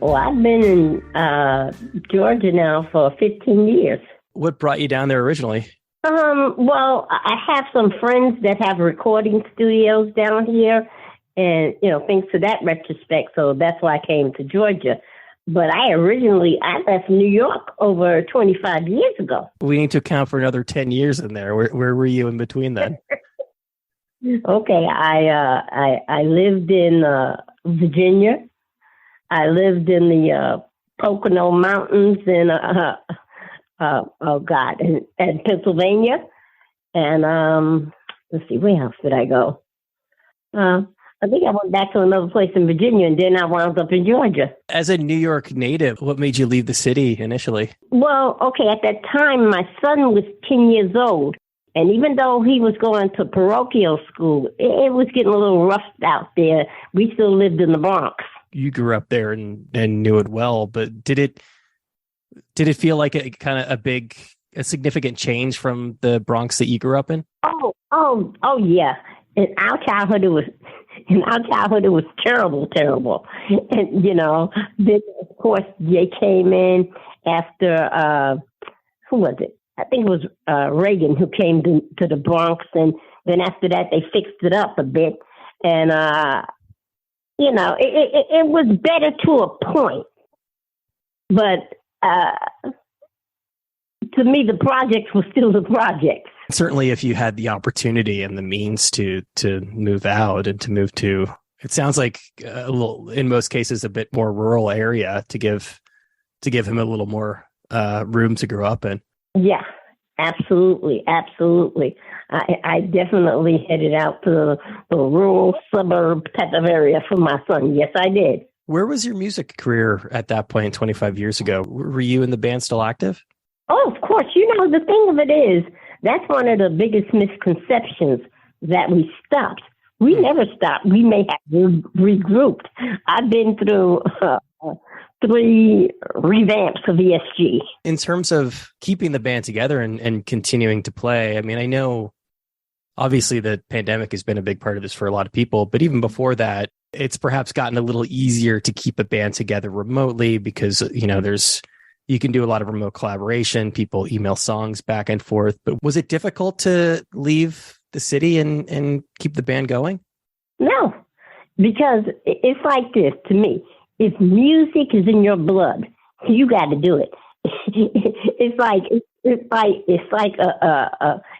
Well, I've been in Georgia now for 15 years. What brought you down there originally? Well, I have some friends that have recording studios down here and, things to that retrospect. So that's why I came to Georgia. But I left New York over 25 years ago. We need to account for another 10 years in there. Where were you in between then? Okay, I lived in Virginia. I lived in the Pocono Mountains in and Pennsylvania. And let's see, where else did I go? I think I went back to another place in Virginia, and then I wound up in Georgia. As a New York native, what made you leave the city initially? Well, okay, at that time, my son was 10 years old. And even though he was going to parochial school, it was getting a little rough out there. We still lived in the Bronx. You grew up there and knew it well, but did it feel like a significant change from the Bronx that you grew up in? Oh, yeah. In our childhood, it was terrible. And, then, of course, they came in after, who was it? I think it was Reagan who came to the Bronx. And then after that, they fixed it up a bit. And, it was better to a point. But to me, the projects were still the projects. Certainly, if you had the opportunity and the means to move out and to move to, it sounds like in most cases, a bit more rural area to give him a little more room to grow up in. Yeah, absolutely. I definitely headed out to the rural suburb type of area for my son. Yes, I did. Where was your music career at that point 25 years ago? Were you in the band still active? Oh, of course. The thing of it is, that's one of the biggest misconceptions that we stopped. We never stopped. We may have regrouped. I've been through 3 revamps of ESG. In terms of keeping the band together and continuing to play, I mean, I know obviously the pandemic has been a big part of this for a lot of people, but even before that, it's perhaps gotten a little easier to keep a band together remotely because, you can do a lot of remote collaboration. People email songs back and forth. But was it difficult to leave the city and keep the band going? No, because it's like this to me. If music is in your blood, you got to do it. It's like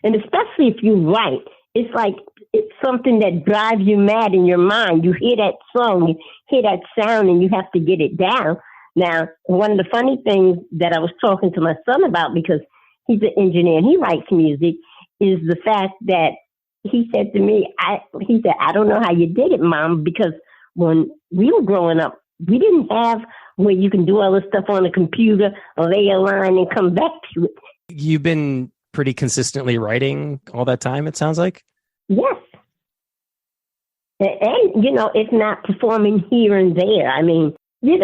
and especially if you write, it's something that drives you mad in your mind. You hear that song, you hear that sound, and you have to get it down. Now, one of the funny things that I was talking to my son about, because he's an engineer and he writes music, is the fact that he said to me, I don't know how you did it, Mom, because when we were growing up, we didn't have where you can do all this stuff on a computer or lay a line and come back to it. You've been pretty consistently writing all that time, it sounds like? Yes. And if not performing here and there, I mean, this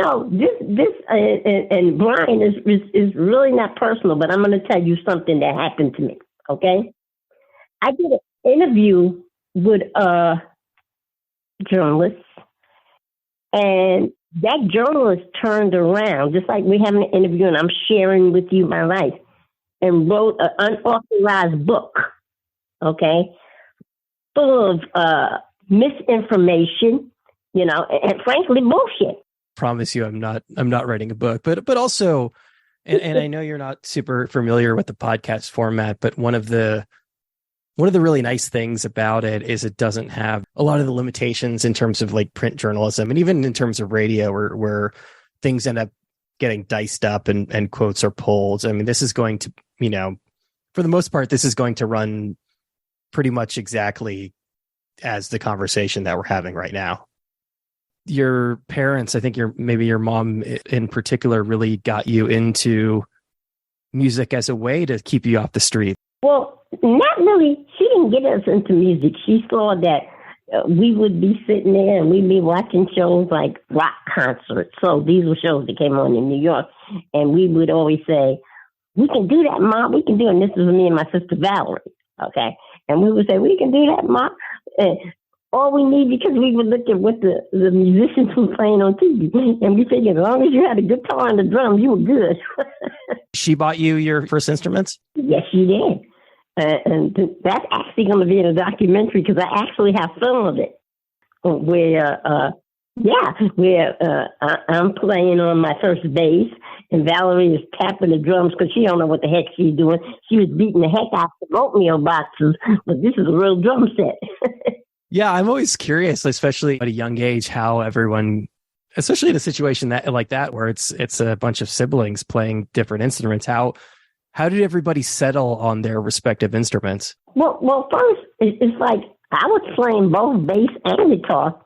and Brian is really not personal, but I'm going to tell you something that happened to me, okay? I did an interview with a journalist, and that journalist turned around, just like we're having an interview and I'm sharing with you my life, and wrote an unauthorized book, okay, full of misinformation, and frankly, bullshit. Promise you I'm not writing a book, but also, and I know you're not super familiar with the podcast format, but one of the really nice things about it is it doesn't have a lot of the limitations in terms of like print journalism and even in terms of radio where things end up getting diced up and quotes are pulled. I mean, this is going to, for the most part, this is going to run pretty much exactly as the conversation that we're having right now. Your parents, I think maybe your mom in particular, really got you into music as a way to keep you off the street. Well, not really. She didn't get us into music. She saw that we would be sitting there and we'd be watching shows like rock concerts. So these were shows that came on in New York. And we would always say, we can do that, Mom. We can do it. And this was me and my sister Valerie. Okay. And we would say, we can do that, Mom. all we need, because we would look at what the musicians were playing on TV, and we figured as long as you had a guitar and the drums, you were good. She bought you your first instruments? Yes, she did. And that's actually going to be in a documentary, because I actually have film of it where I'm playing on my first bass, and Valerie is tapping the drums because she don't know what the heck she's doing. She was beating the heck out of the oatmeal boxes, but this is a real drum set. Yeah, I'm always curious, especially at a young age, how everyone, especially in a situation like that where it's a bunch of siblings playing different instruments, how did everybody settle on their respective instruments? Well, first it's like I was playing both bass and guitar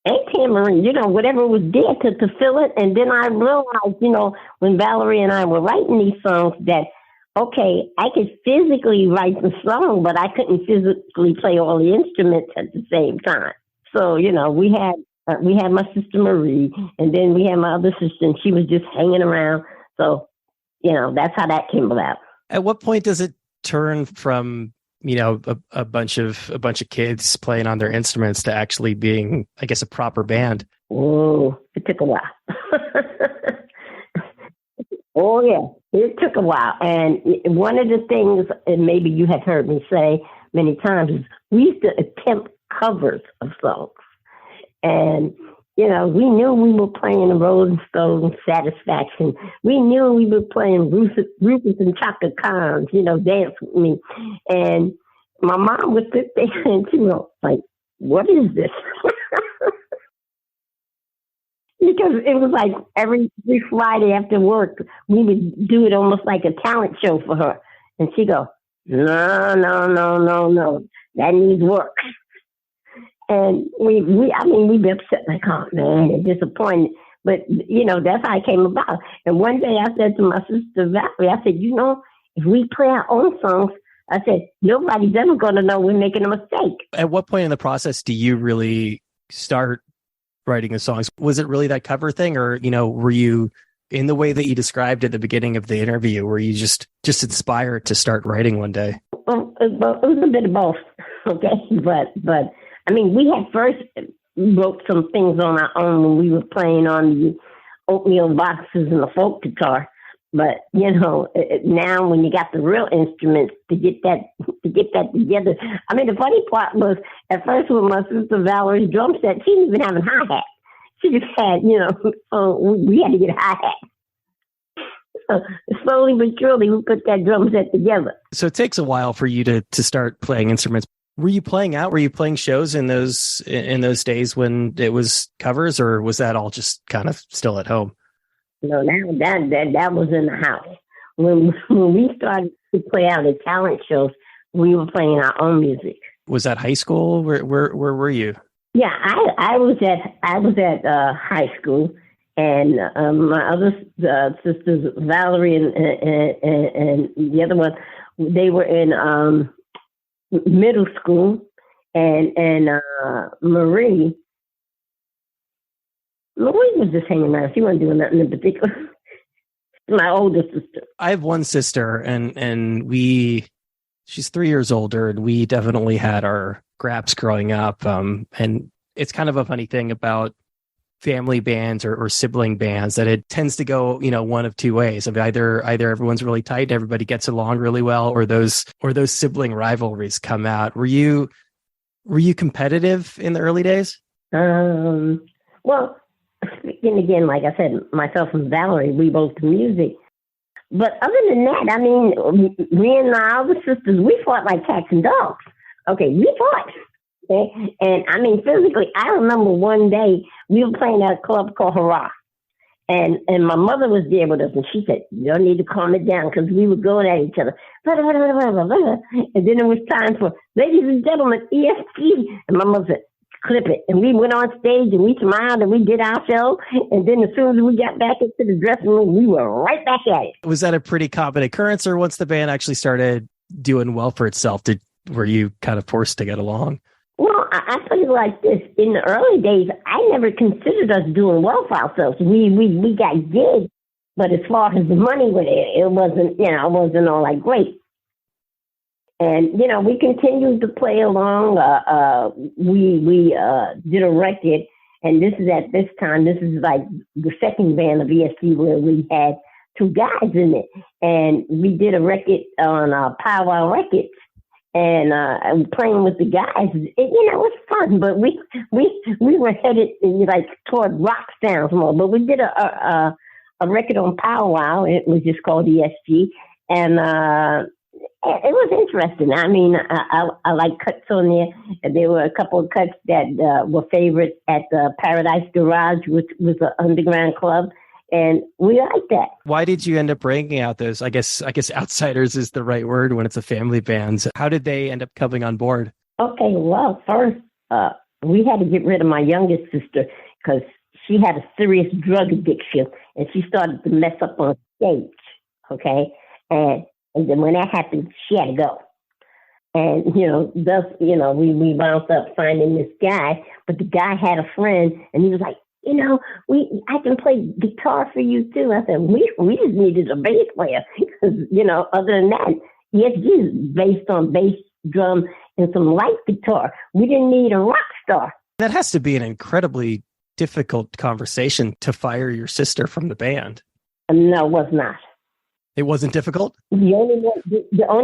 and tambourine, whatever was there to fill it. And then I realized, when Valerie and I were writing these songs, that, okay, I could physically write the song, but I couldn't physically play all the instruments at the same time. So, we had my sister Marie, and then we had my other sister, and she was just hanging around. So, that's how that came about. At what point does it turn from, a bunch of kids playing on their instruments to actually being, I guess, a proper band? Oh, it took a while. Oh, yeah, it took a while. And one of the things, and maybe you have heard me say many times, is we used to attempt covers of songs. And, we knew we were playing the Rolling Stones, Satisfaction. We knew we were playing Rufus and Chaka Khan's, Dance With Me. And my mom would sit there and she was like, what is this? Because it was like every Friday after work, we would do it almost like a talent show for her. And she'd go, no, that needs work. And we'd be upset, like, oh, man, it's disappointed. But, that's how it came about. And one day I said to my sister, Valerie, I said, if we play our own songs, I said, nobody's ever going to know we're making a mistake. At what point in the process do you really start writing the songs? Was it really that cover thing? Or, were you, in the way that you described at the beginning of the interview, were you just inspired to start writing one day? Well, it was a bit of both. Okay. But we had first wrote some things on our own when we were playing on the oatmeal boxes and the folk guitar. But, now when you got the real instruments to get that together. The funny part was, at first with my sister Valerie's drum set, she didn't even have a hi-hat. She just had, so we had to get a hi-hat. So slowly but surely, we put that drum set together. So it takes a while for you to start playing instruments. Were you playing out? Were you playing shows in those days when it was covers, or was that all just kind of still at home? No, that was in the house. When we started to play out at talent shows, we were playing our own music. Was that high school? Where were you? Yeah, I was at high school, and my other sisters, Valerie and the other one, they were in middle school, and Marie was just hanging around. She wasn't doing nothing in particular. My older sister. I have one sister, and she's 3 years older, and we definitely had our scraps growing up. And it's kind of a funny thing about family bands or sibling bands, that it tends to go, one of two ways. Either everyone's really tight and everybody gets along really well, or those sibling rivalries come out. Were you competitive in the early days? Well, speaking again, like I said, myself and Valerie, we both do music. But other than that, me and my other sisters, we fought like cats and dogs. Okay, we fought. Okay? And physically, I remember one day we were playing at a club called Hurrah. And my mother was there with us, and she said, you don't need to calm it down, because we were going at each other. And then it was time for, ladies and gentlemen, ESG. And my mother said, clip it. And we went on stage, and we smiled, and we did our show. And then as soon as we got back into the dressing room, we were right back at it. Was that a pretty common occurrence, or once the band actually started doing well for itself, were you kind of forced to get along? Well, I put it like this. In the early days, I never considered us doing well for ourselves. We got gigs, but as far as the money with it wasn't, it wasn't all like great. And, we continued to play along. We did a record, and this is at this time, this is like the second band of ESG where we had two guys in it. And we did a record on Powwow Records, and playing with the guys. It was fun, but we were headed like toward rock sounds more. But we did a record on Powwow. It was just called ESG, and it was interesting. I mean, I like cuts on there. There were a couple of cuts that were favorites at the Paradise Garage, which was an underground club, and we liked that. Why did you end up bringing out those? I guess outsiders is the right word when it's a family band. How did they end up coming on board? Okay, well, first we had to get rid of my youngest sister because she had a serious drug addiction, and she started to mess up on stage. Okay, and then when that happened, she had to go. And, thus, we wound up finding this guy, but the guy had a friend, and he was like, I can play guitar for you too. I said, we just needed a bass player. Because, other than that, ESG is based on bass, drum, and some light guitar. We didn't need a rock star. That has to be an incredibly difficult conversation to fire your sister from the band. No, it was not. It wasn't difficult? The only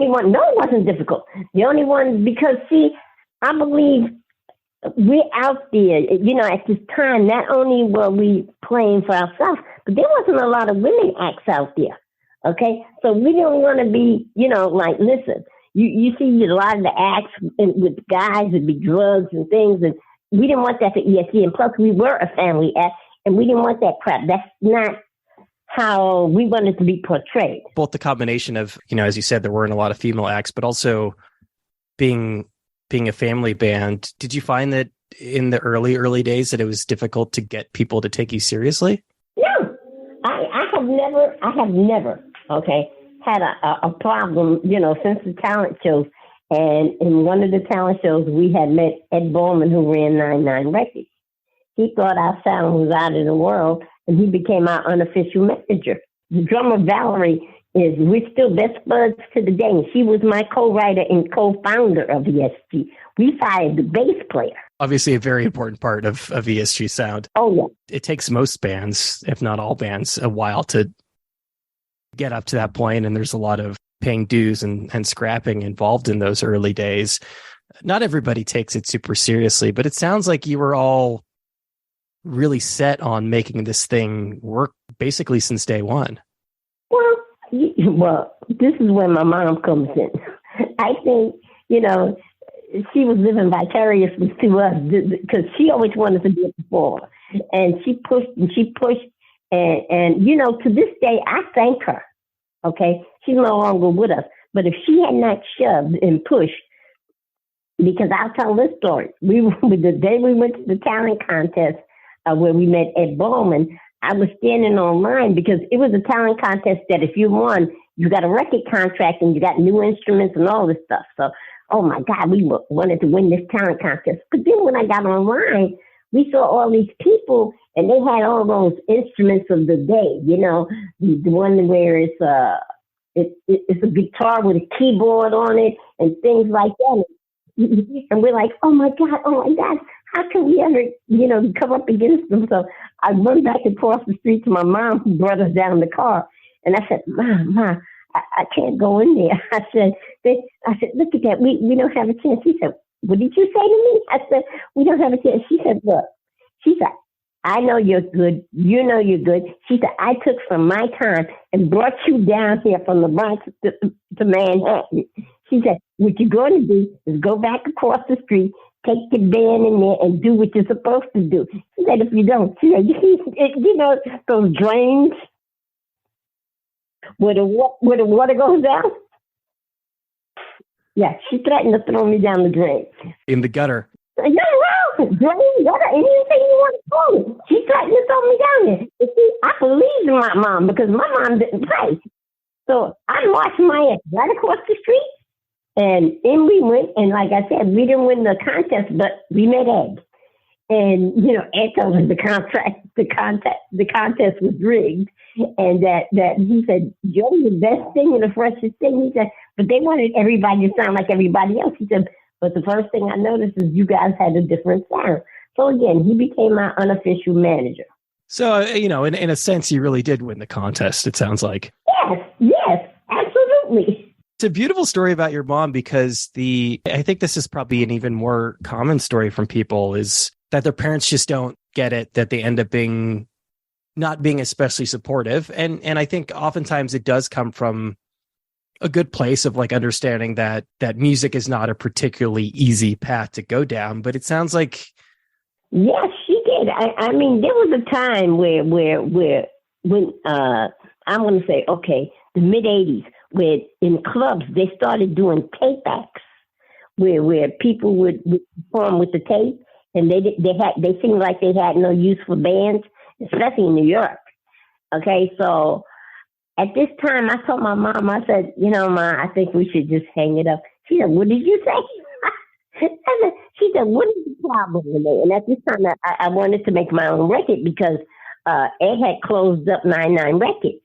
one, no, it wasn't difficult. The only one, because see, I believe we're out there, at this time, not only were we playing for ourselves, but there wasn't a lot of women acts out there. Okay. So we didn't want to be, like, listen, you see a lot of the acts with guys, it'd be drugs and things. And we didn't want that for ESG. And plus we were a family act and we didn't want that crap. That's not how we wanted to be portrayed. Both the combination of, as you said, there weren't a lot of female acts, but also being a family band. Did you find that in the early days that it was difficult to get people to take you seriously? No, I have never, okay, had a problem, since the talent shows. And in one of the talent shows, we had met Ed Bowman, who ran 99 Records. He thought our sound was out of the world, and he became our unofficial manager. The drummer, Valerie, we're still best buds to the day. And she was my co-writer and co-founder of ESG. We fired the bass player. Obviously a very important part of ESG sound. Oh, yeah. It takes most bands, if not all bands, a while to get up to that point, and there's a lot of paying dues and scrapping involved in those early days. Not everybody takes it super seriously, but it sounds like you were all really set on making this thing work basically since day one. Well, this is where my mom comes in. I think, she was living vicariously through us because she always wanted to be a performer. And she pushed. And to this day, I thank her. Okay? She's no longer with us. But if she had not shoved and pushed, because I'll tell this story. The day we went to the talent contest, where we met Ed Bowman, I was standing online because it was a talent contest that if you won, you got a record contract and you got new instruments and all this stuff. So, oh my God, we wanted to win this talent contest. But then when I got online, we saw all these people and they had all those instruments of the day, the one where it's a guitar with a keyboard on it and things like that. And we're like, oh my God, how can we ever, come up against them? So I run back across the street to my mom, who brought us down the car. And I said, Mom, I can't go in there. I said, look at that. We don't have a chance. She said, what did you say to me? I said, we don't have a chance. She said, look, I know you're good. You know you're good. She said, I took from my time and brought you down here from the Bronx to Manhattan. She said, what you're going to do is go back across the street, take the band in there and do what you're supposed to do. She said, if you don't, those drains where the water goes down? Yeah, she threatened to throw me down the drain. In the gutter? Drain, gutter, anything you want to call it. She threatened to throw me down there. You see, I believed in my mom because my mom didn't pray. So I marched my ass right across the street. And in we went, and like I said, we didn't win the contest, but we met Ed. And, you know, Ed told us the contest was rigged. And that he said, Joey, the best thing and the freshest thing. He said, but they wanted everybody to sound like everybody else. He said, but the first thing I noticed is you guys had a different sound. So again, he became my unofficial manager. So, you know, in a sense, you really did win the contest, it sounds like. Yes, absolutely. It's a beautiful story about your mom, because I think this is probably an even more common story from people, is that their parents just don't get it, that they end up not being especially supportive. And I think oftentimes it does come from a good place of like understanding that music is not a particularly easy path to go down. But it sounds like. Yes, she did. I mean, there was a time where when I'm going to say, okay, the mid '80s, where in clubs they started doing tape acts, where people would perform with the tape, and they seemed like they had no use for bands, especially in New York. Okay, so at this time, I told my mom, I said, you know, Ma, I think we should just hang it up. She said, what did you say? She said, what is the problem with it? And at this time, I wanted to make my own record because Ed had closed up 99 Records.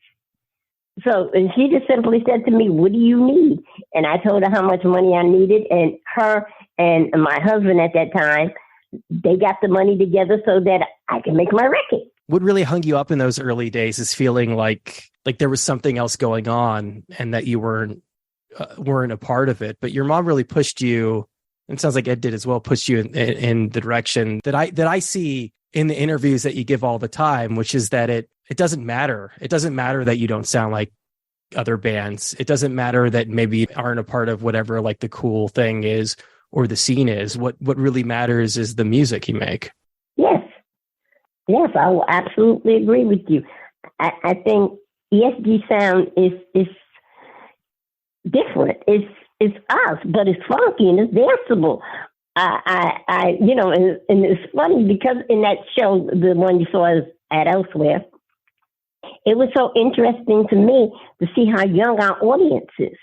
So, and she just simply said to me, what do you need? And I told her how much money I needed. And her and my husband at that time, they got the money together so that I could make my record. What really hung you up in those early days is feeling like there was something else going on and that you weren't a part of it. But your mom really pushed you. And it sounds like Ed did as well, pushed you in the direction that I see in the interviews that you give all the time, which is that it doesn't matter. It doesn't matter that you don't sound like other bands. It doesn't matter that maybe you aren't a part of whatever like the cool thing is or the scene is. What really matters is the music you make. Yes, I will absolutely agree with you. I think ESG sound is different. It's us, but it's funky and it's danceable. I you know, and it's funny because in that show, the one you saw at Elsewhere, it was so interesting to me to see how young our audience is.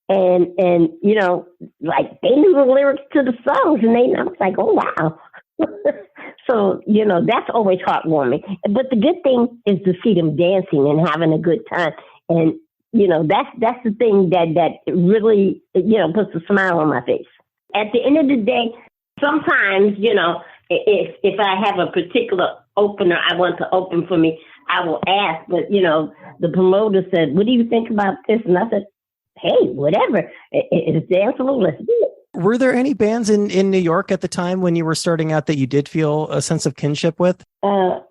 And you know, like they knew the lyrics to the songs, and I was like, oh wow. So, you know, that's always heartwarming. But the good thing is to see them dancing and having a good time. And you know, that's the thing that really, you know, puts a smile on my face. At the end of the day, sometimes, you know, if I have a particular opener I want to open for me, I will ask. But, you know, the promoter said, what do you think about this? And I said, hey, whatever. It's danceable. Let's do it. Were there any bands in New York at the time when you were starting out that you did feel a sense of kinship with? Well,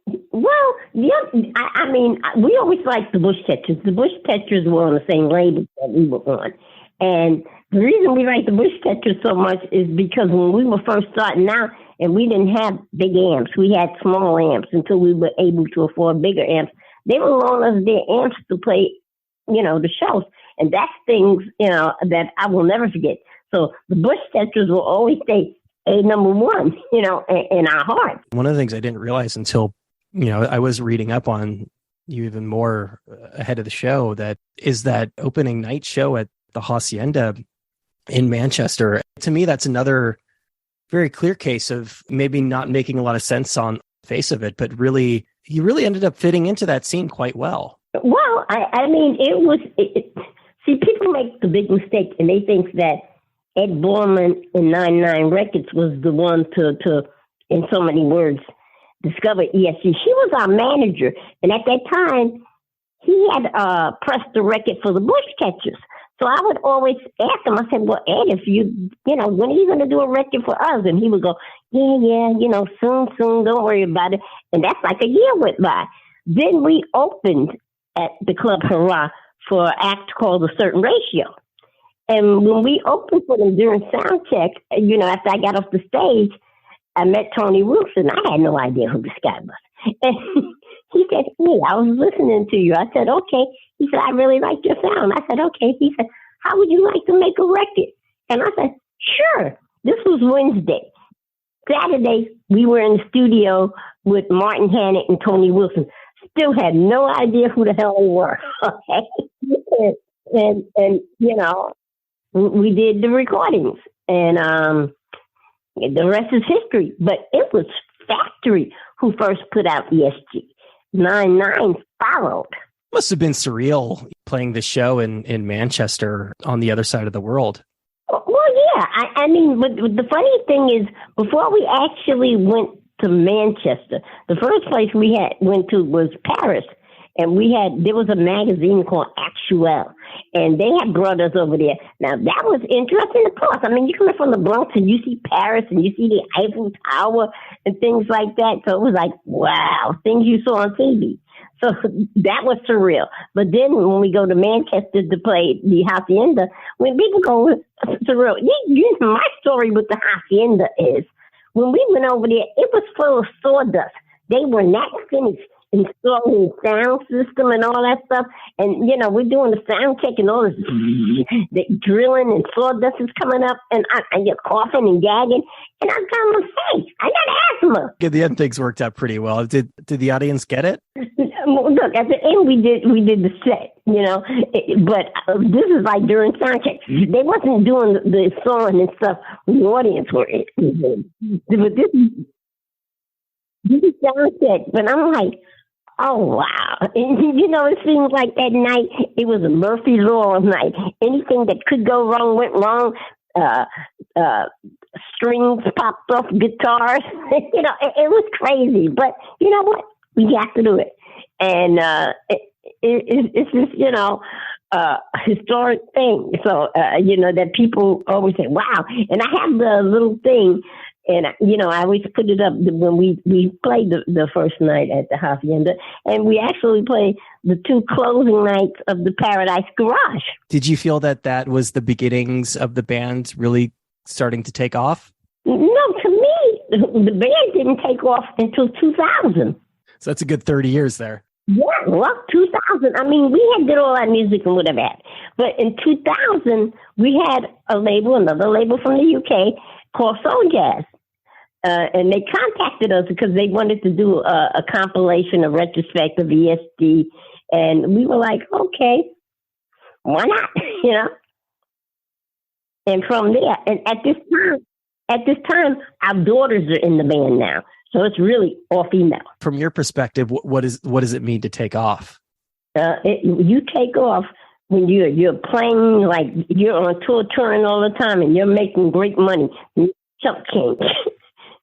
yeah, I mean, we always liked the Bush Tetchers. The Bush Tetchers were on the same label that we were on. And the reason we liked the Bush Tetchers so much is because when we were first starting out, and we didn't have big amps, we had small amps until we were able to afford bigger amps. They were loaning us their amps to play, you know, the shows. And that's things, you know, that I will never forget. So the Bush Tetchers will always stay number one, you know, in our hearts. One of the things I didn't realize until, you know, I was reading up on you even more ahead of the show, that opening night show at the Hacienda in Manchester. To me, that's another very clear case of maybe not making a lot of sense on the face of it, but really, you really ended up fitting into that scene quite well. Well, I mean, see, people make the big mistake and they think that Ed Borman in 99 Records was the one to, in so many words, discover ESG. She was our manager. And at that time, he had pressed the record for the Bush Catchers. So I would always ask him, I said, well, Ed, if you know, when are you going to do a record for us? And he would go, yeah, you know, soon, don't worry about it. And that's like a year went by. Then we opened at the Club Hurrah for an act called A Certain Ratio. And when we opened for them during sound check, you know, after I got off the stage, I met Tony Wilson. I had no idea who this guy was. And he said, hey, I was listening to you. I said, okay. He said, I really like your sound. I said, okay. He said, how would you like to make a record? And I said, sure. This was Wednesday. Saturday, we were in the studio with Martin Hannett and Tony Wilson. Still had no idea who the hell they were. Okay. And you know, we did the recordings. And The rest is history. But it was Factory who first put out ESG. 9/9 followed. Must have been surreal playing the show in Manchester on the other side of the world. Well, yeah. I mean, but the funny thing is, before we actually went to Manchester, the first place we went to was Paris. And there was a magazine called Actuel, and they had brought us over there. Now, that was interesting, of course. I mean, you come from the Bronx and you see Paris and you see the Eiffel Tower and things like that. So it was like, wow, things you saw on TV. So that was surreal. But then when we go to Manchester to play the Hacienda, when people go, surreal. My story with the Hacienda is, when we went over there, it was full of sawdust. They were not finished installing sound system and all that stuff. And, we're doing the sound check and all this the drilling and sawdust is coming up and I get coughing and gagging. And I'm telling them, hey, I got asthma. Yeah, the end things worked out pretty well. Did the audience get it? Look, at the end we did the set, but this is like during sound check. They wasn't doing the song and stuff when the audience were in. But this is sound check. But I'm like, oh, wow. And, it seems like that night, it was a Murphy Law night. Anything that could go wrong went wrong. Strings popped off guitars. It was crazy. But you know what? We got to do it. And it's just, historic thing. So, that people always say, wow. And I have the little thing. And, I always put it up when we played the first night at the Hacienda, and we actually played the 2 closing nights of the Paradise Garage. Did you feel that was the beginnings of the band really starting to take off? No, to me, the band didn't take off until 2000. So that's a good 30 years there. Yeah, well, 2000. I mean, we did all our music and whatever that. But in 2000, we had another label from the UK called Soul Jazz. And they contacted us because they wanted to do a compilation, a retrospect of ESG. And we were like, okay, why not? And from there, and at this time, our daughters are in the band now. So it's really all female. From your perspective, what does it mean to take off? You take off when you're playing, like you're on tour touring all the time and you're making great money. Chump change.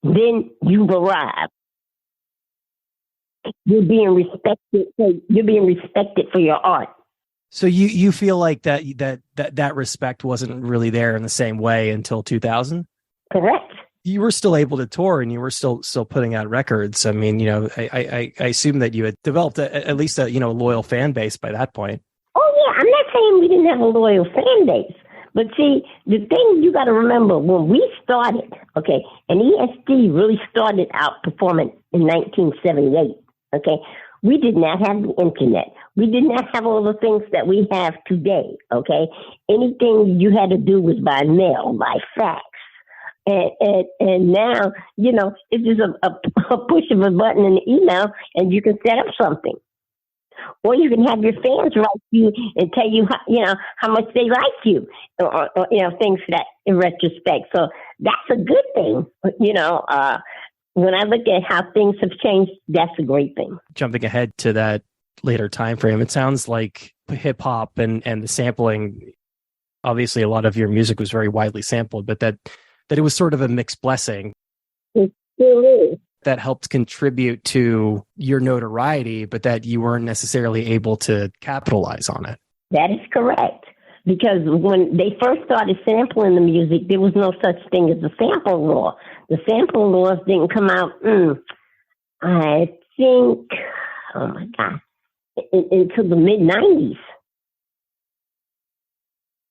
Then you've arrived. You're being respected. You're being respected for your art. So you feel like that respect wasn't really there in the same way until 2000? Correct. You were still able to tour and you were still putting out records. I mean, I assume that you had developed at least a loyal fan base by that point. Oh yeah, I'm not saying we didn't have a loyal fan base. But see, the thing you got to remember, when we started, okay, and ESG really started out performing in 1978, okay, we did not have the internet. We did not have all the things that we have today, okay? Anything you had to do was by mail, by fax. And now, it's just a push of a button in the email and you can set up something. Or you can have your fans write you and tell you, how much they like you, or things that in retrospect. So that's a good thing. When I look at how things have changed, that's a great thing. Jumping ahead to that later time frame, it sounds like hip hop and the sampling. Obviously, a lot of your music was very widely sampled, but that it was sort of a mixed blessing. It still is. That helped contribute to your notoriety, but that you weren't necessarily able to capitalize on it. That is correct. Because when they first started sampling the music, there was no such thing as a sample law. The sample laws didn't come out, I think, oh my God, until the mid-90s.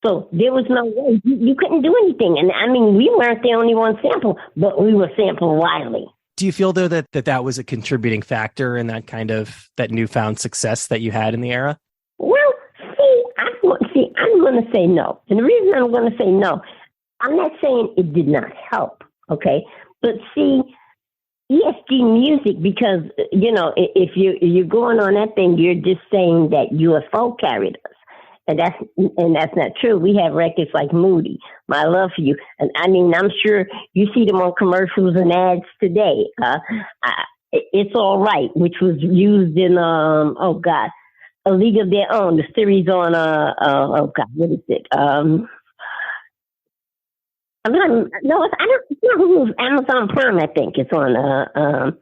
So there was no way. You couldn't do anything. And I mean, we weren't the only one sampled, but we were sampled widely. Do you feel, though, that was a contributing factor in that newfound success that you had in the era? Well, I'm going to say no. And the reason I'm going to say no, I'm not saying it did not help, okay? But see, ESG music, because, if you're going on that thing, you're just saying that UFO carried us. And that's not true. We have records like Moody, My Love for You. And I mean, I'm sure you see them on commercials and ads today. It's All Right, which was used in, A League of Their Own, the series on, what is it? It's not Hulu's, Amazon Prime, I think it's on,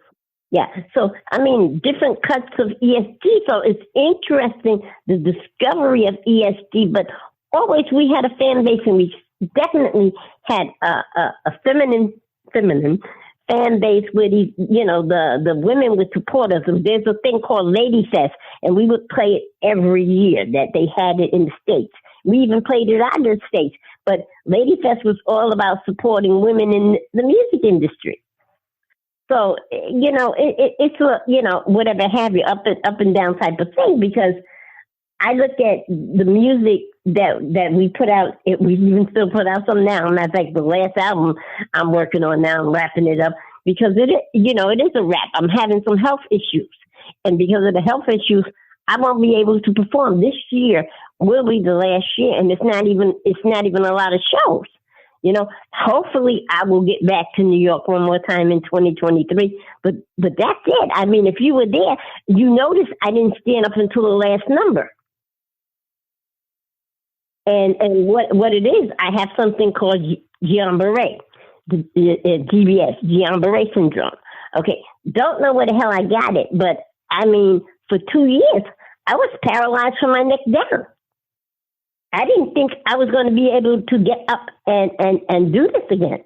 yeah. So, I mean, different cuts of ESG. So it's interesting, the discovery of ESG, but always we had a fan base, and we definitely had a feminine fan base where these, the women would support us. There's a thing called Lady Fest, and we would play it every year that they had it in the States. We even played it out of the States. But Lady Fest was all about supporting women in the music industry. So, it's a, whatever have you, up and down type of thing, because I look at the music that we put out. We even still put out some now. And that's like the last album I'm working on now. I'm wrapping it up because it is a wrap. I'm having some health issues. And because of the health issues, I won't be able to perform. This year will be the last year. And it's not even a lot of shows. Hopefully I will get back to New York one more time in 2023. But that's it. I mean, if you were there, you notice I didn't stand up until the last number. And what it is, I have something called Guillain-Barré, GBS, Guillain-Barré syndrome. Okay, don't know where the hell I got it, but I mean, for 2 years, I was paralyzed from my neck down. I didn't think I was going to be able to get up and do this again.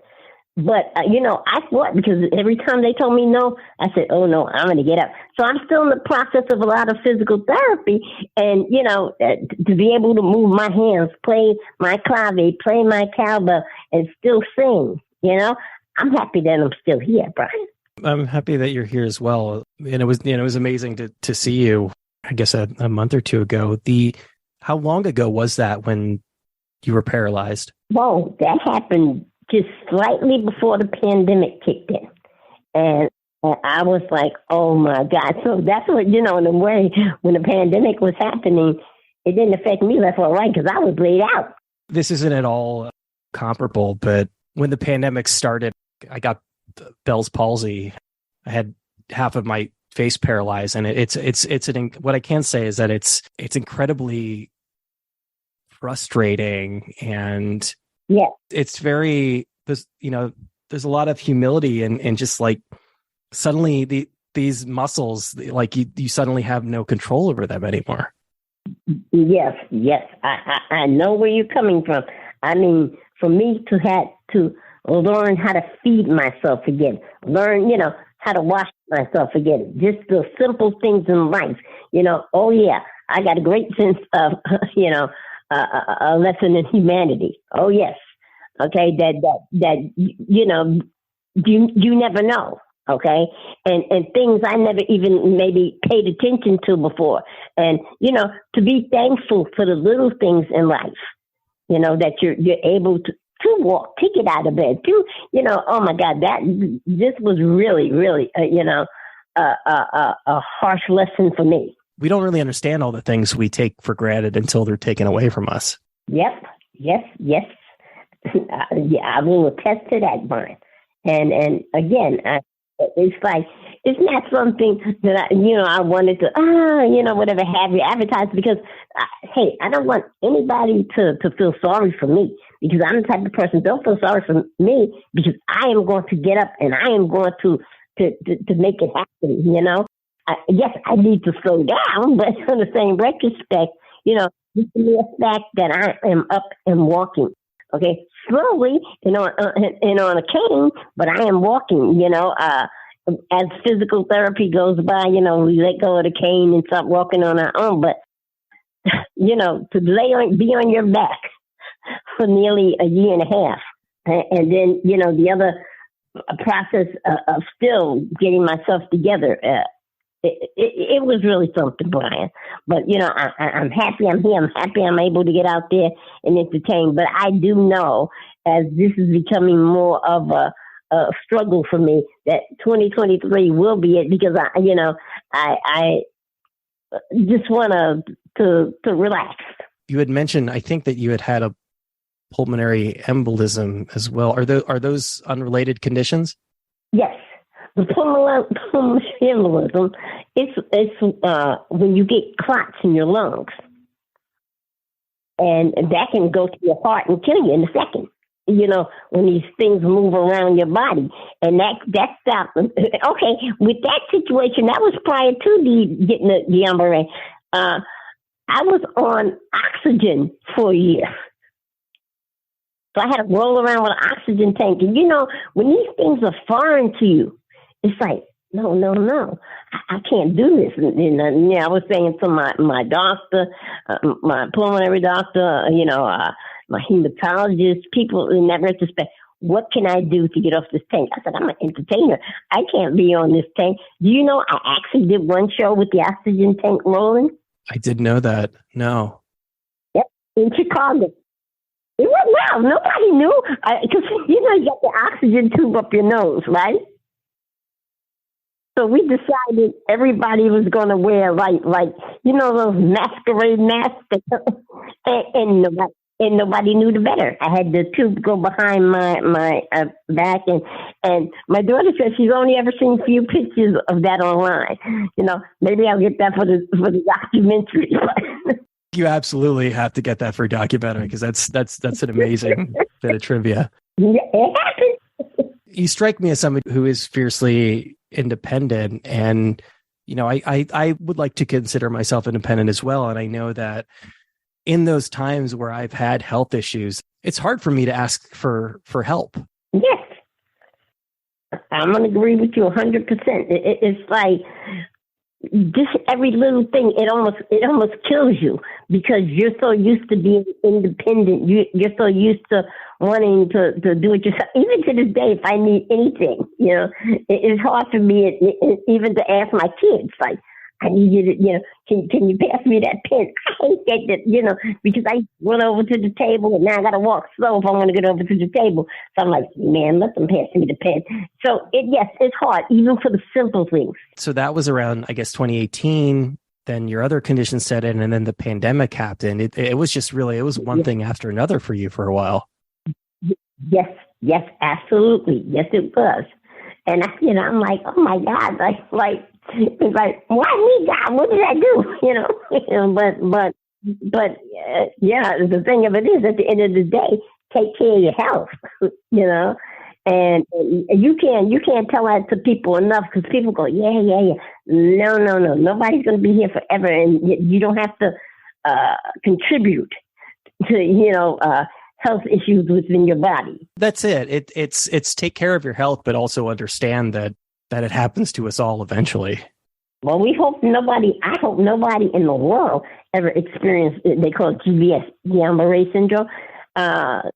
But, I fought, because every time they told me no, I said, oh, no, I'm going to get up. So I'm still in the process of a lot of physical therapy. And, to be able to move my hands, play my clave, play my cowbell, and still sing, I'm happy that I'm still here, Brian. I'm happy that you're here as well. And it was amazing to see you, I guess, a month or two ago. How long ago was that when you were paralyzed? Whoa, that happened just slightly before the pandemic kicked in. And I was like, oh my God. So that's what, in a way, when the pandemic was happening, it didn't affect me left or right because I was laid out. This isn't at all comparable, but when the pandemic started, I got Bell's palsy. I had half of my face paralyzed, and what I can say is that it's incredibly frustrating, and yeah, it's very, there's a lot of humility and just like suddenly these muscles, like you suddenly have no control over them anymore. Yes, I know where you're coming from. I mean, for me to have to learn how to feed myself again, learn, how to wash myself again, just the simple things in life, oh yeah, I got a great sense of, a lesson in humanity. Oh yes. Okay. That, you never know. Okay. And things I never even maybe paid attention to before. And, to be thankful for the little things in life, that you're able to walk, to get out of bed, oh my God, this was really, really, a harsh lesson for me. We don't really understand all the things we take for granted until they're taken away from us. Yep. Yes. I will attest to that, Brian. And again, it's like, it's not something that I wanted to, whatever have you advertise, because, hey, I don't want anybody to feel sorry for me, because I'm the type of person, don't feel sorry for me, because I am going to get up and I am going to make it happen, Yes, I need to slow down, but in the same retrospect, just the mere fact that I am up and walking, okay, slowly, and on a cane, but I am walking, as physical therapy goes by, we let go of the cane and start walking on our own. But, to be on your back for nearly a year and a half. And then, the other process of still getting myself together, it was really something, Brian. But, I'm happy I'm here. I'm happy I'm able to get out there and entertain. But I do know, as this is becoming more of a struggle for me, that 2023 will be it, because I just want to relax. You had mentioned, I think that you had a pulmonary embolism as well. Are those unrelated conditions? Yes. The pulmonary embolism, it's when you get clots in your lungs. And that can go to your heart and kill you in a second. When these things move around your body. And that's okay, with that situation, that was prior to getting the MRA. I was on oxygen for a year. So I had to roll around with an oxygen tank. And when these things are foreign to you, it's like, no. I can't do this. And I was saying to my doctor, my pulmonary doctor, my hematologist, people in that retrospect, what can I do to get off this tank? I said, I'm an entertainer. I can't be on this tank. Do you know I actually did one show with the oxygen tank rolling? I didn't know that. No. Yep, in Chicago. It wasn't loud. Nobody knew. Because, you got the oxygen tube up your nose, right? So we decided everybody was going to wear like those masquerade masks, and nobody knew the better. I had the tube go behind my back, and my daughter said she's only ever seen a few pictures of that online. Maybe I'll get that for the documentary. You absolutely have to get that for a documentary, because that's an amazing bit of trivia. Yeah, it happened. You strike me as someone who is fiercely independent, and I would like to consider myself independent as well. And I know that in those times where I've had health issues, it's hard for me to ask for help. Yes, I'm going to agree with you 100%. It's like just every little thing, it almost kills you, because you're so used to being independent. You're so used to wanting to do it yourself. Even to this day, if I need anything, it's hard for me even to ask my kids, like, I need you to, can you pass me that pen? I hate that, because I went over to the table and now I got to walk slow if I want to get over to the table. So I'm like, man, let them pass me the pen. So it's hard, even for the simple things. So that was around, I guess, 2018. Then your other conditions set in, and then the pandemic happened. It was just really, it was one thing after another for you for a while. Yes, absolutely. Yes, it was. And I'm like, oh my God, it's like, why me, God? What did I do? But the thing of it is, at the end of the day, take care of your health, and you can't tell that to people enough, because people go, yeah. No. Nobody's going to be here forever, and you don't have to contribute to, health issues within your body. That's it. It's take care of your health, but also understand that it happens to us all eventually. Well, I hope nobody in the world ever experienced it. They call it GBS, Guillain-Barré syndrome. I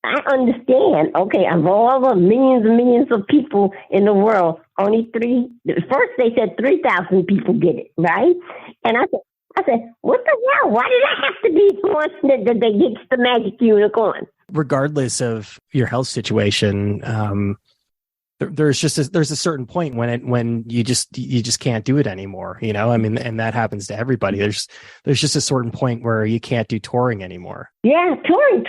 understand. Okay, of all the millions and millions of people in the world, first they said 3,000 people get it, right? And I said, what the hell? Why did I have to be the one that gets the magic unicorn? Regardless of your health situation, there's a certain point when you just can't do it anymore. And that happens to everybody. There's just a certain point where you can't do touring anymore. Yeah, touring,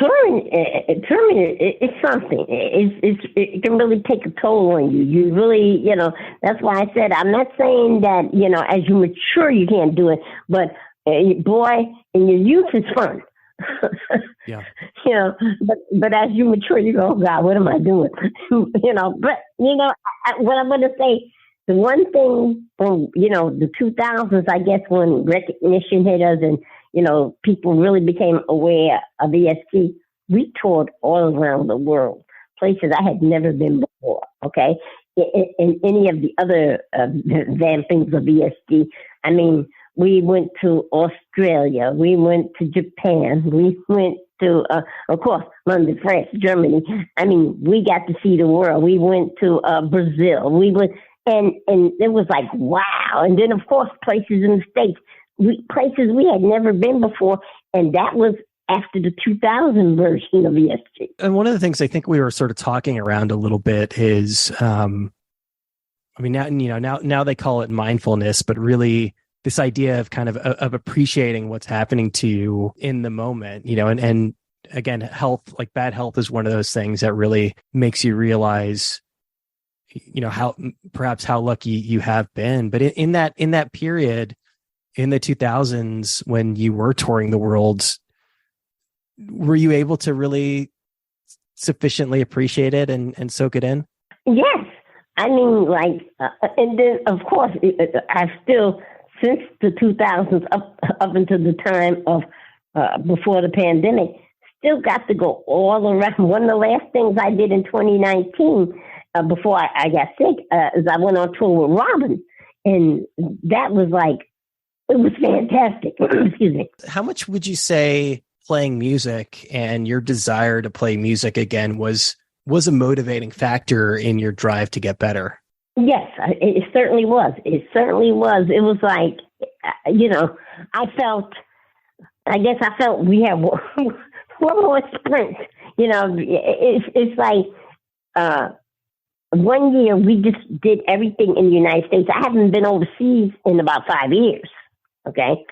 it's something. It can really take a toll on you. You really, that's why I said, I'm not saying that, as you mature, you can't do it, but boy, in your youth, it's fun. Yeah. But as you mature, you go, oh God, what am I doing? What I'm going to say, the one thing from, the 2000s, I guess, when recognition hit us and, people really became aware of ESG, we toured all around the world, places I had never been before, okay? In any of the other vampings of ESG. I mean, we went to Australia. We went to Japan. We went to, of course, London, France, Germany. I mean, we got to see the world. We went to Brazil. We went, and it was like, wow. And then, of course, places in the States, places we had never been before. And that was after the 2000 version of ESG. And one of the things I think we were sort of talking around a little bit is, now they call it mindfulness, but really this idea of kind of appreciating what's happening to you in the moment, and again, health, like bad health is one of those things that really makes you realize, how lucky you have been. But in that period, in the 2000s, when you were touring the world, were you able to really sufficiently appreciate it and soak it in? Yes. I mean, and then, of course, I've still, since the 2000s, up until the time of before the pandemic, still got to go all around. One of the last things I did in 2019, before I got sick, is I went on tour with Robin. And that was it was fantastic. Excuse me. How much would you say playing music and your desire to play music again was a motivating factor in your drive to get better? Yes, it certainly was. It certainly was. It was I guess I felt we had one more sprint. It's like 1 year we just did everything in the United States. I haven't been overseas in about 5 years. Okay.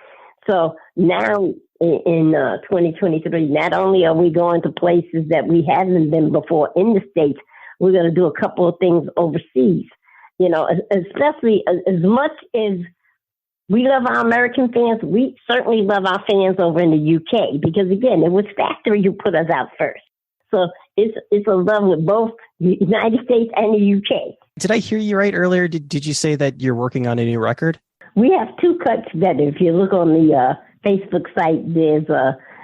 So now in 2023, not only are we going to places that we haven't been before in the States, we're going to do a couple of things overseas, especially as much as we love our American fans, we certainly love our fans over in the UK, because again, it was Factory who put us out first. So it's a love with both the United States and the UK. Did I hear you right earlier? Did you say that you're working on a new record? We have two cuts that if you look on the Facebook site, there's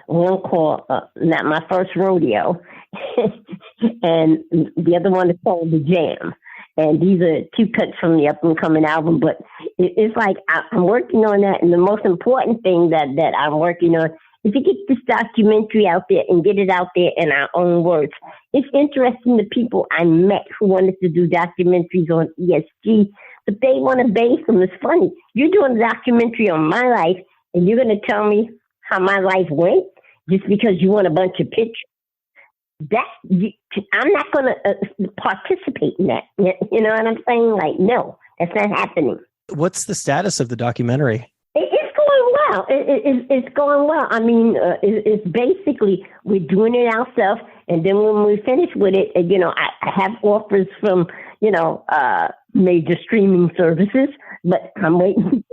one called Not My First Rodeo, and the other one is called The Jam. And these are two cuts from the up-and-coming album. But it's like I'm working on that, and the most important thing that I'm working on is to get this documentary out there and get it out there in our own words. It's interesting to people I met who wanted to do documentaries on ESG, but they want to base them. It's funny. You're doing a documentary on my life, and you're going to tell me how my life went just because you want a bunch of pictures. I'm not going to participate in that. You know what I'm saying? No, that's not happening. What's the status of the documentary? It's going well. It's going well. I mean, it's basically we're doing it ourselves, and then when we finish with it, I have offers from major streaming services, but I'm waiting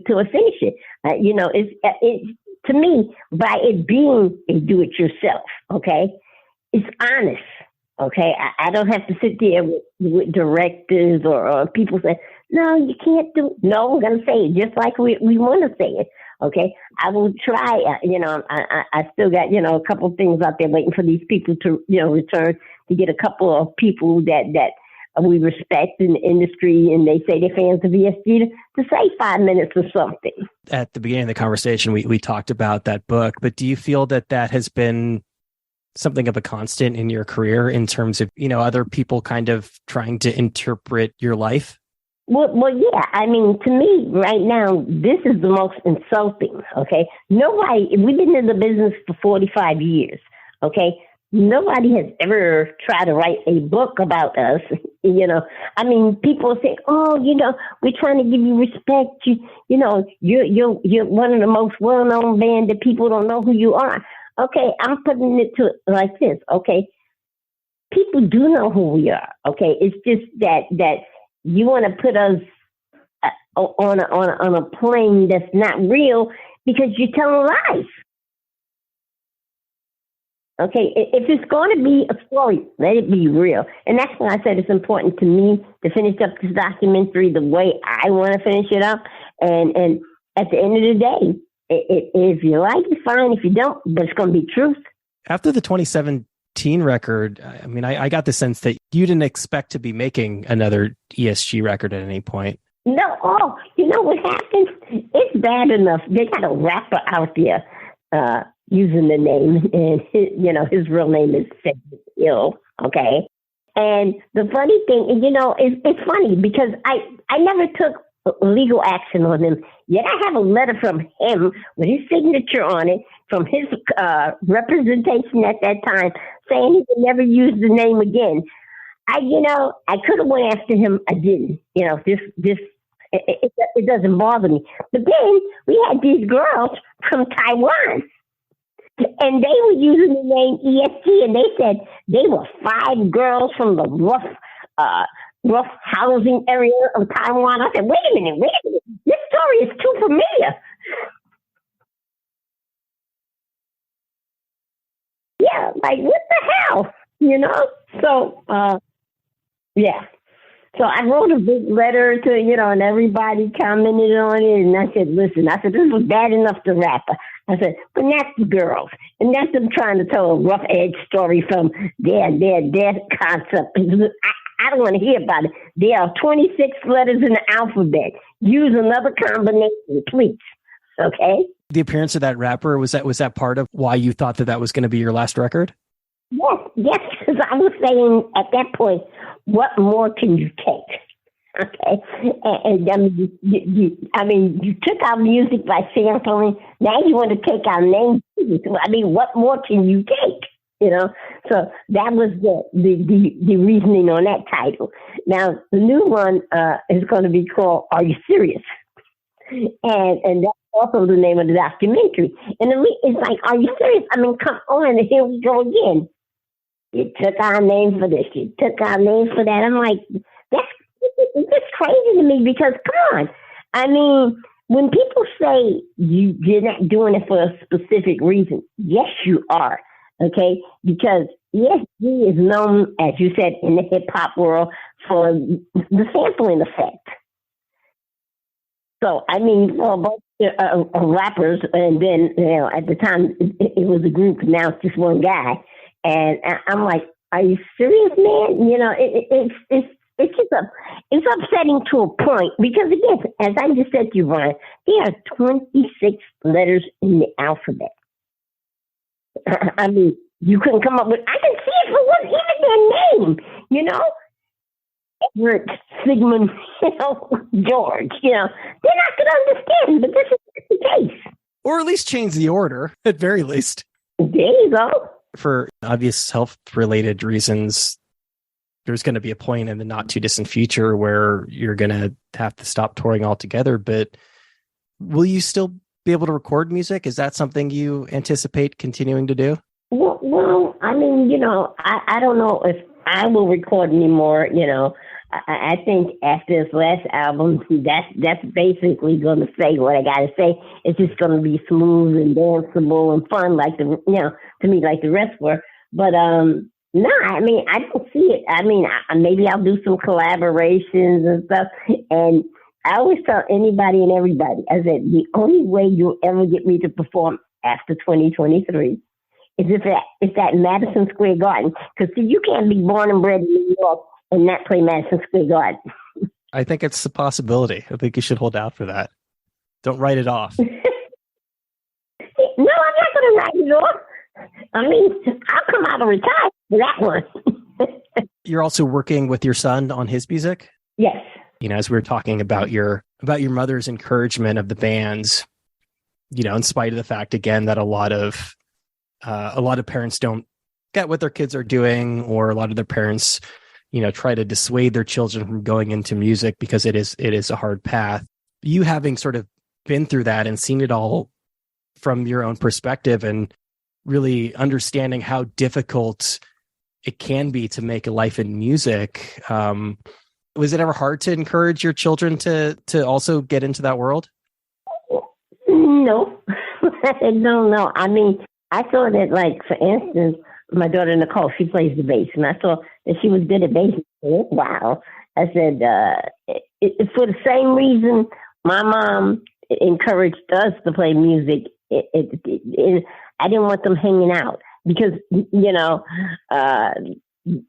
till I finish it. It's to me, by it being a do-it-yourself, okay, it's honest, okay. I don't have to sit there with directors or people say, no, you can't do. No, I'm going to say it just like we want to say it. Okay, I will try. I still got a couple things out there waiting for these people to return, to get a couple of people that we respect in the industry, and they say they're fans of ESG to say 5 minutes or something. At the beginning of the conversation, we talked about that book, but do you feel that has been something of a constant in your career in terms of other people kind of trying to interpret your life? Well, yeah. I mean, to me, right now, this is the most insulting, okay? We've been in the business for 45 years, okay? Nobody has ever tried to write a book about us, I mean, people say, oh, we're trying to give you respect. You're one of the most well-known bands that people don't know who you are. Okay, I'm putting it to like this, okay? People do know who we are, okay? It's just that you want to put us on a plane that's not real because you're telling lies. Okay, if it's going to be a story, let it be real. And that's why I said it's important to me to finish up this documentary the way I want to finish it up. And at the end of the day, if you like it, fine. If you don't, but it's going to be truth. After the 2017 record, I mean, I got the sense that you didn't expect to be making another ESG record at any point. No. Oh, you know what happened? It's bad enough. They got a rapper out there using the name, and his real name is Ill. Okay. And the funny thing, it's funny because I never took legal action on him. Yet I have a letter from him with his signature on it from his representation at that time saying he would never use the name again. I could have went after him. I didn't. This It doesn't bother me. But then we had these girls from Taiwan, and they were using the name ESG, and they said they were 5 girls from the rough housing area of Taiwan. I said, wait a minute. This story is too familiar. Yeah, like what the hell, So, yeah. So I wrote a big letter to, and everybody commented on it. And I said, listen, this was bad enough to rap. I said, but that's the girls. And that's them trying to tell a rough edge story from their concept. I don't want to hear about it. There are 26 letters in the alphabet. Use another combination, please. Okay? The appearance of that rapper, was that part of why you thought that was going to be your last record? Yes, because I was saying at that point, what more can you take? Okay, and you took our music by sampling. Now you want to take our name. What more can you take? So that was the reasoning on that title. Now the new one is going to be called "Are You Serious?" and that's also the name of the documentary. And it's like, are you serious? Come on, and here we go again. You took our name for this. You took our name for that. I'm like, it's crazy to me because, come on. When people say you're not doing it for a specific reason, yes, you are. Okay? Because ESG is known, as you said, in the hip-hop world for the sampling effect. So, for both rappers, and then, at the time, it was a group, now it's just one guy. And I'm like, are you serious, man? It's just it's upsetting to a point because, again, as I just said to you, Brian, there are 26 letters in the alphabet. You couldn't come up with, I can see it for what, even their name, Edward, Sigmund, George, they're not going to understand, but this is the case. Or at least change the order, at very least. There you go. For obvious health-related reasons, there's going to be a point in the not-too-distant future where you're going to have to stop touring altogether, but will you still be able to record music? Is that something you anticipate continuing to do? Well, I don't know if I will record anymore, I think after this last album, that's basically going to say what I got to say. It's just going to be smooth and danceable and fun, like to me, like the rest were. But no, I don't see it. Maybe I'll do some collaborations and stuff. And I always tell anybody and everybody, I said, the only way you'll ever get me to perform after 2023 is if that Madison Square Garden. Because you can't be born and bred in New York and not play Madison Square Garden. I think it's a possibility. I think you should hold out for that. Don't write it off. No, I'm not going to write it off. I'll come out and retire for that one. You're also working with your son on his music? Yes. As we were talking about your mother's encouragement of the bands, in spite of the fact, again, that a lot of parents don't get what their kids are doing, or a lot of their parents try to dissuade their children from going into music because it is a hard path. You having sort of been through that and seen it all from your own perspective and really understanding how difficult it can be to make a life in music. Was it ever hard to encourage your children to also get into that world? No. No. I saw that, like, for instance, my daughter Nicole, she plays the bass, and I saw that she was good at bass. Wow. I said, for the same reason my mom encouraged us to play music, I didn't want them hanging out because,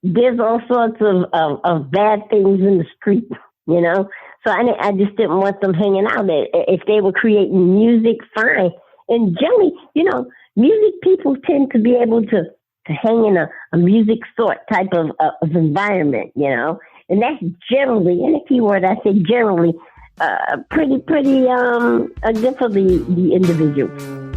there's all sorts of bad things in the street, So I just didn't want them hanging out. If they were creating music, fine. And generally, music people tend to be able to hang in a music sort type of environment, and that's generally, and a key word I say generally, pretty good for the individual.